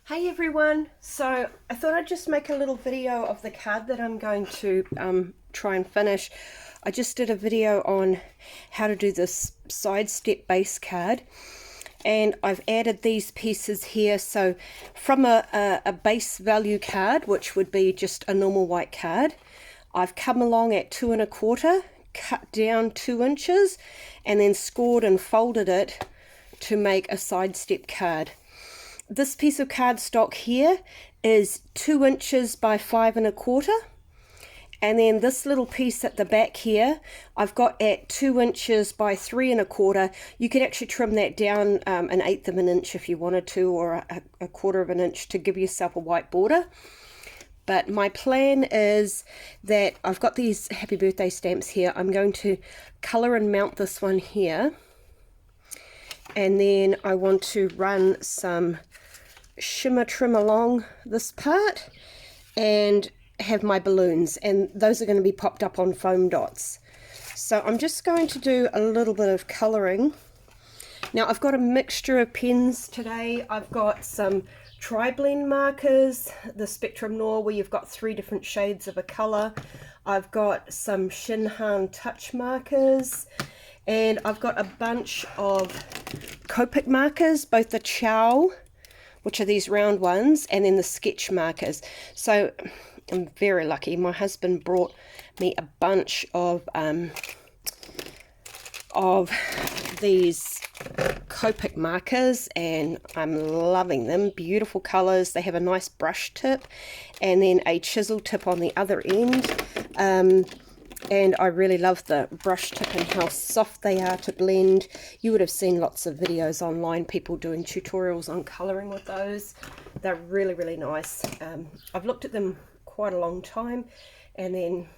Hey everyone, so I thought I'd just make a little video of the card that I'm going to try and finish. I just did a video on how to do this side step base card, and I've added these pieces here. So from a base value card, which would be just a normal white card, I've come along at 2 1/4, cut down 2 inches, and then scored and folded it to make a side step card. This piece of cardstock here is 2 inches by 5 1/4, and then this little piece at the back here I've got at 2 inches by 3 1/4. You could actually trim that down 1/8 of an inch if you wanted to, or a 1/4 of an inch to give yourself a white border. But my plan is that I've got these happy birthday stamps here. I'm going to colour and mount this one here, and then I want to run some shimmer trim along this part and have my balloons, and those are going to be popped up on foam dots. So I'm just going to do a little bit of colouring. Now I've got a mixture of pens today. I've got some tri-blend markers, the Spectrum Noir, where you've got 3 different shades of a colour. I've got some Wirihana touch markers, and I've got a bunch of Copic markers, both the Chow, which are these round ones, and then the sketch markers. So I'm very lucky. My husband brought me a bunch of these Copic markers, and I'm loving them. Beautiful colors. They have a nice brush tip and then a chisel tip on the other end. And I really love the brush tip and how soft they are to blend. You would have seen lots of videos online, people doing tutorials on colouring with those. They're really, really nice. I've looked at them quite a long time, and then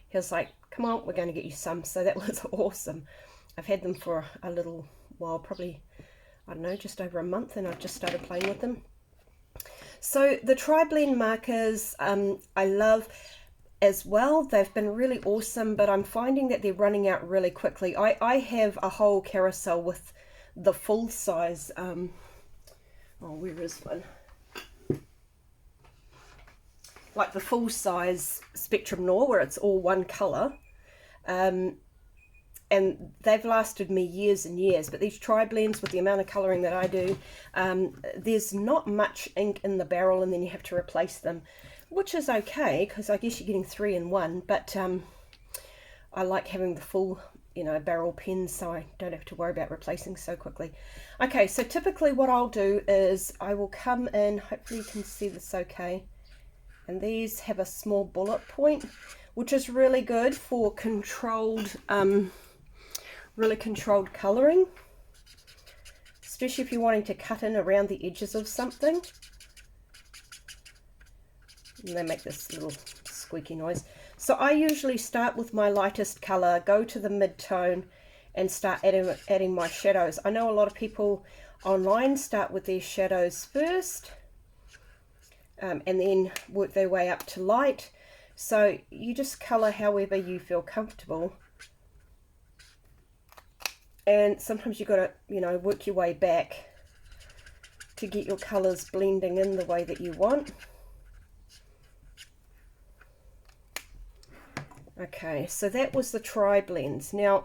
he was like, come on, we're going to get you some. So that was awesome. I've had them for a little while, probably, I don't know, just over a month, and I've just started playing with them. So the tri-blend markers, I love as well. They've been really awesome, but I'm finding that they're running out really quickly. I have a whole carousel with the full size, oh, where is one? Like the full size Spectrum Noir, where it's all one colour. And they've lasted me years and years, but these tri-blends, with the amount of colouring that I do, there's not much ink in the barrel, and then you have to replace them, which is okay, because I guess you're getting 3 in 1, but I like having the full, barrel pens, so I don't have to worry about replacing so quickly. Okay, so typically what I'll do is I will come in, hopefully you can see this okay, and these have a small bullet point, which is really good for controlled, really controlled colouring, especially if you're wanting to cut in around the edges of something. And they make this little squeaky noise. So I usually start with my lightest colour, go to the mid-tone, and start adding my shadows. I know a lot of people online start with their shadows first, and then work their way up to light. So you just colour however you feel comfortable. And sometimes you've got to, work your way back to get your colours blending in the way that you want. Okay, so that was the tri-blends. Now,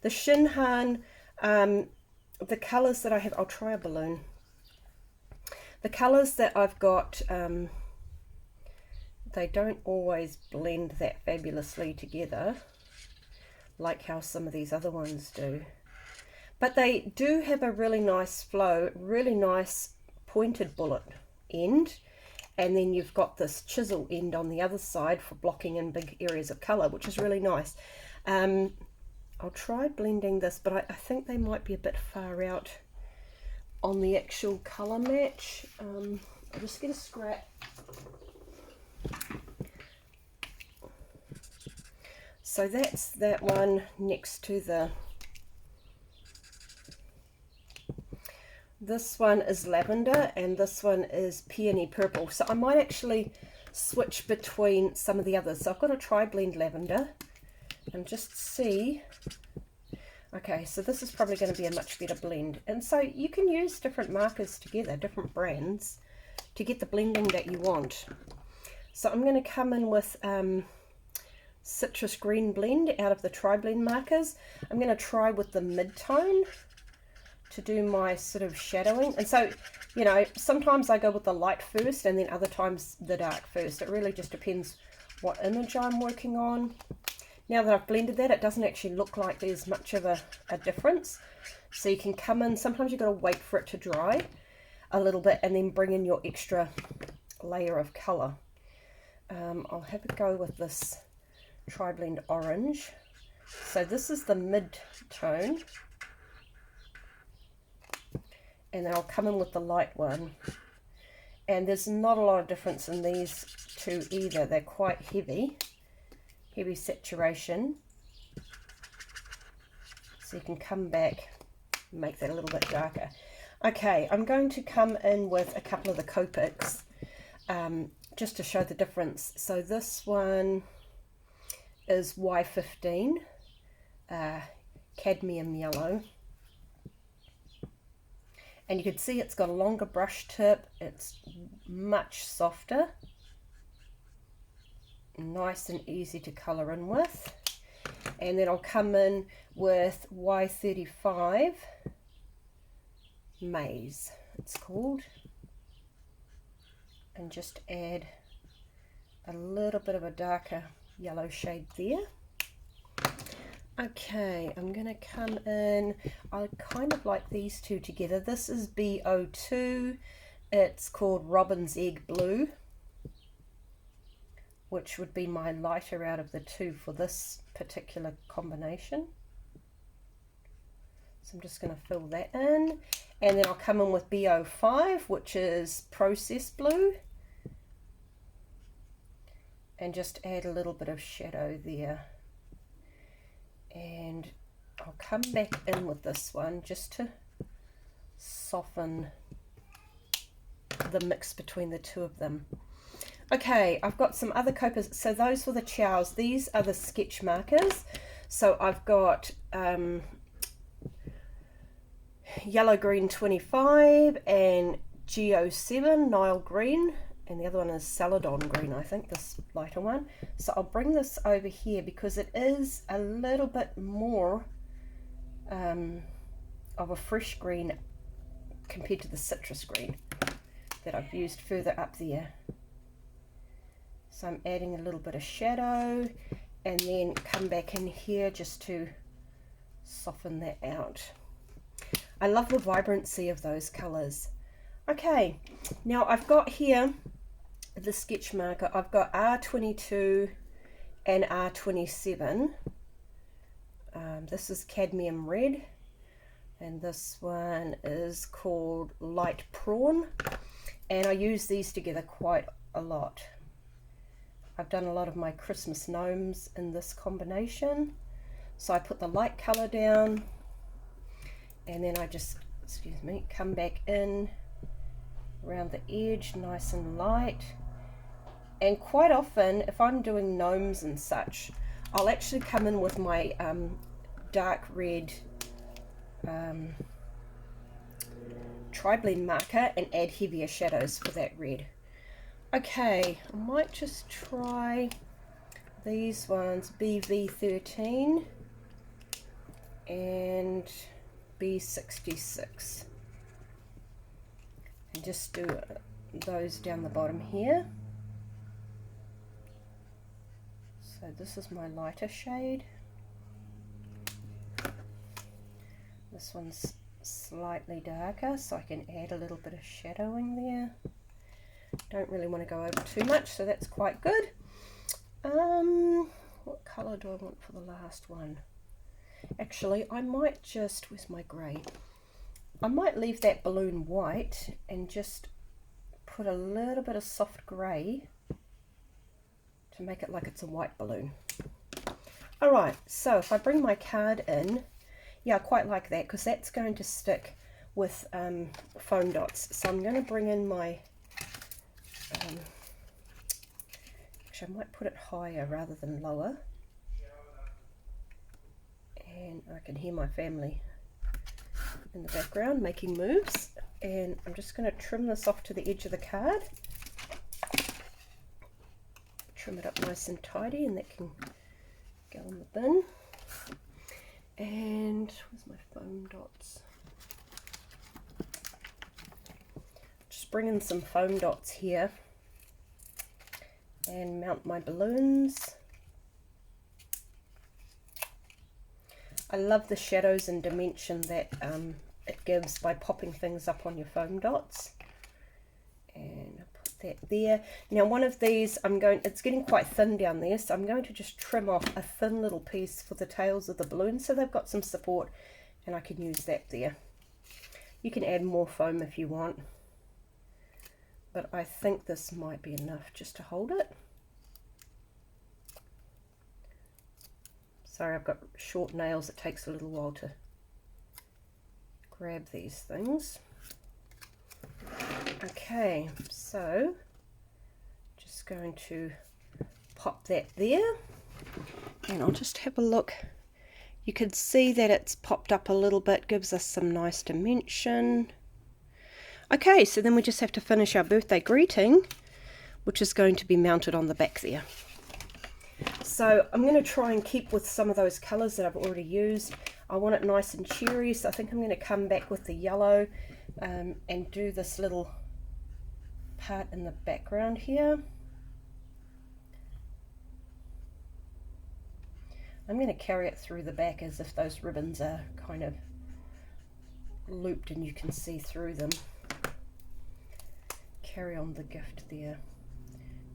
the Wirihana, the colours that I have, I'll try a balloon. The colours that I've got, they don't always blend that fabulously together, like how some of these other ones do. But they do have a really nice flow, really nice pointed bullet end. And then you've got this chisel end on the other side for blocking in big areas of colour, which is really nice. I'll try blending this, but I think they might be a bit far out on the actual colour match. I'll just get a scrap. So that's that one next to the... This one is lavender, and this one is peony purple. So I might actually switch between some of the others. So I've got a tri-blend lavender, and just see. Okay, so this is probably going to be a much better blend. And so you can use different markers together, different brands, to get the blending that you want. So I'm going to come in with Citrus Green Blend out of the Tri-Blend markers. I'm going to try with the mid-tone to do my sort of shadowing. And so, you know, sometimes I go with the light first and then other times the dark first. It really just depends what image I'm working on. Now that I've blended that, it doesn't actually look like there's much of a difference. So you can come in, sometimes you've got to wait for it to dry a little bit and then bring in your extra layer of colour. I'll have a go with this Tri-Blend Orange. So this is the mid-tone. And then I'll come in with the light one. And there's not a lot of difference in these two either. They're quite heavy saturation. So you can come back and make that a little bit darker. Okay, I'm going to come in with a couple of the Copics just to show the difference. So this one is Y15, cadmium yellow. And you can see it's got a longer brush tip, it's much softer, nice and easy to colour in with. And then I'll come in with Y35 Maze, it's called, and just add a little bit of a darker yellow shade there. Okay, I'm going to come in, I kind of like these two together. This is BO2, it's called Robin's Egg Blue, which would be my lighter out of the two for this particular combination. So I'm just going to fill that in, and then I'll come in with BO5, which is Process Blue, and just add a little bit of shadow there. And I'll come back in with this one just to soften the mix between the two of them. Okay, I've got some other Copas. So those were the chows. These are the sketch markers. So I've got Yellow Green 25 and Geo7 Nile Green. And the other one is Celadon Green, I think, this lighter one. So I'll bring this over here because it is a little bit more of a fresh green compared to the citrus green that I've used further up there. So I'm adding a little bit of shadow and then come back in here just to soften that out. I love the vibrancy of those colours. Okay, now I've got here the sketch marker. I've got R22 and R27. This is cadmium red, and this one is called light prawn, and I use these together quite a lot. I've done a lot of my Christmas gnomes in this combination. So I put the light colour down, and then I just, excuse me, come back in around the edge, nice and light. And quite often, if I'm doing gnomes and such, I'll actually come in with my dark red Tri-Blend marker and add heavier shadows for that red. Okay, I might just try these ones, BV13 and B66. And just do those down the bottom here. So this is my lighter shade. This one's slightly darker, so I can add a little bit of shadowing there. Don't really want to go over too much, so that's quite good. What colour do I want for the last one? Actually, I might just, where's my grey? I might leave that balloon white and just put a little bit of soft grey to make it like it's a white balloon. Alright, so if I bring my card in, yeah, I quite like that because that's going to stick with foam dots. So I'm going to bring in my, actually I might put it higher rather than lower. and I can hear my family in the background making moves. And I'm just going to trim this off to the edge of the card. Trim it up nice and tidy, and that can go in the bin. And where's my foam dots? Just bring in some foam dots here and mount my balloons. I love the shadows and dimension that it gives by popping things up on your foam dots. And I'll put that there. Now one of these, it's getting quite thin down there, so I'm going to just trim off a thin little piece for the tails of the balloons so they've got some support, and I can use that there. You can add more foam if you want, but I think this might be enough just to hold it. Sorry, I've got short nails. It takes a little while to grab these things. Okay, so just going to pop that there, and I'll just have a look. You can see that it's popped up a little bit, gives us some nice dimension. Okay, so then we just have to finish our birthday greeting, which is going to be mounted on the back there. So I'm going to try and keep with some of those colours that I've already used. I want it nice and cheery, so I think I'm going to come back with the yellow and do this little part in the background here. I'm going to carry it through the back as if those ribbons are kind of looped and you can see through them. Carry on the gift there.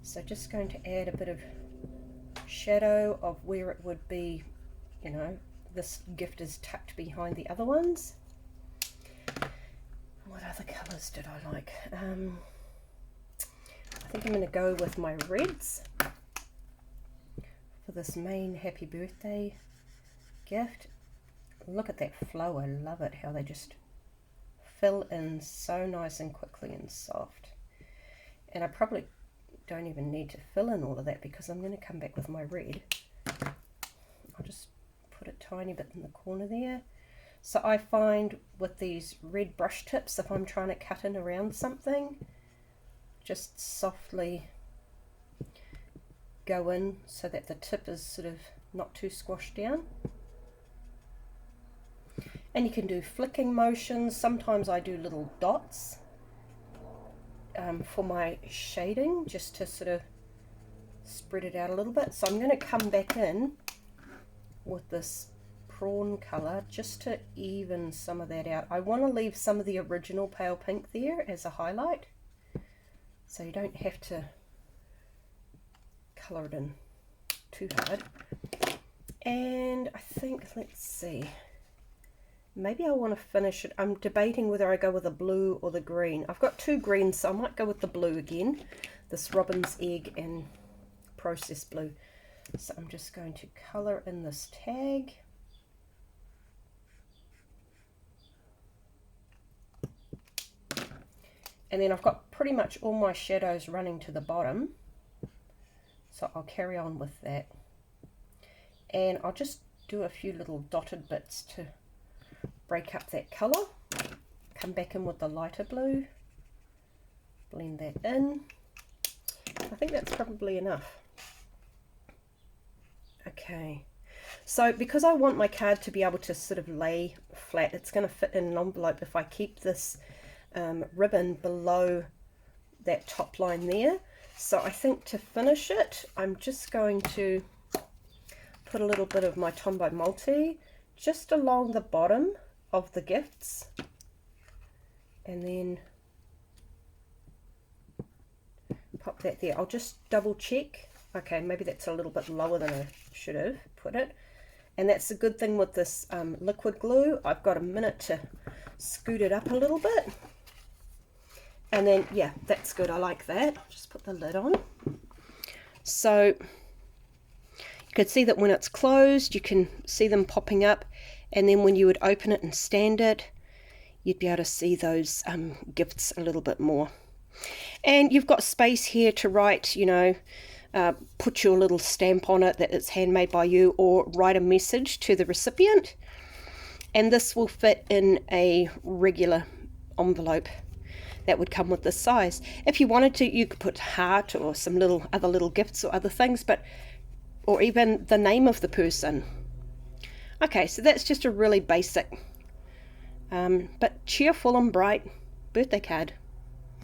So just going to add a bit of shadow of where it would be, you know, this gift is tucked behind the other ones. What other colours did I like? I think I'm going to go with my reds for this main happy birthday gift. Look at that flow, I love it, how they just fill in so nice and quickly and soft. And I probably don't even need to fill in all of that because I'm going to come back with my red. I'll just put a tiny bit in the corner there. So I find with these red brush tips, if I'm trying to cut in around something, just softly go in so that the tip is sort of not too squashed down. And you can do flicking motions. Sometimes I do little dots for my shading, just to sort of spread it out a little bit. So I'm going to come back in with this prawn colour just to even some of that out. I want to leave some of the original pale pink there as a highlight, so you don't have to colour it in too hard. And I think, let's see, maybe I want to finish it. I'm debating whether I go with the blue or the green. I've got two greens, so I might go with the blue again, this robin's egg and processed blue. So I'm just going to colour in this tag. And then I've got pretty much all my shadows running to the bottom, so I'll carry on with that. And I'll just do a few little dotted bits to break up that colour. Come back in with the lighter blue, blend that in. I think that's probably enough. Okay, so because I want my card to be able to sort of lay flat, it's going to fit in an envelope if I keep this ribbon below that top line there. So I think to finish it, I'm just going to put a little bit of my Tombow Multi just along the bottom of the gifts, and then pop that there. I'll just double check. Okay, maybe that's a little bit lower than I should have put it. And that's the good thing with this liquid glue. I've got a minute to scoot it up a little bit. And then, yeah, that's good. I like that. I'll just put the lid on. So you can see that when it's closed, you can see them popping up. And then when you would open it and stand it, you'd be able to see those gifts a little bit more. And you've got space here to write, you know, put your little stamp on it that it's handmade by you, or write a message to the recipient. And this will fit in a regular envelope that would come with this size. If you wanted to, you could put heart or some other little gifts or other things, or even the name of the person. Okay, so that's just a really basic but cheerful and bright birthday card.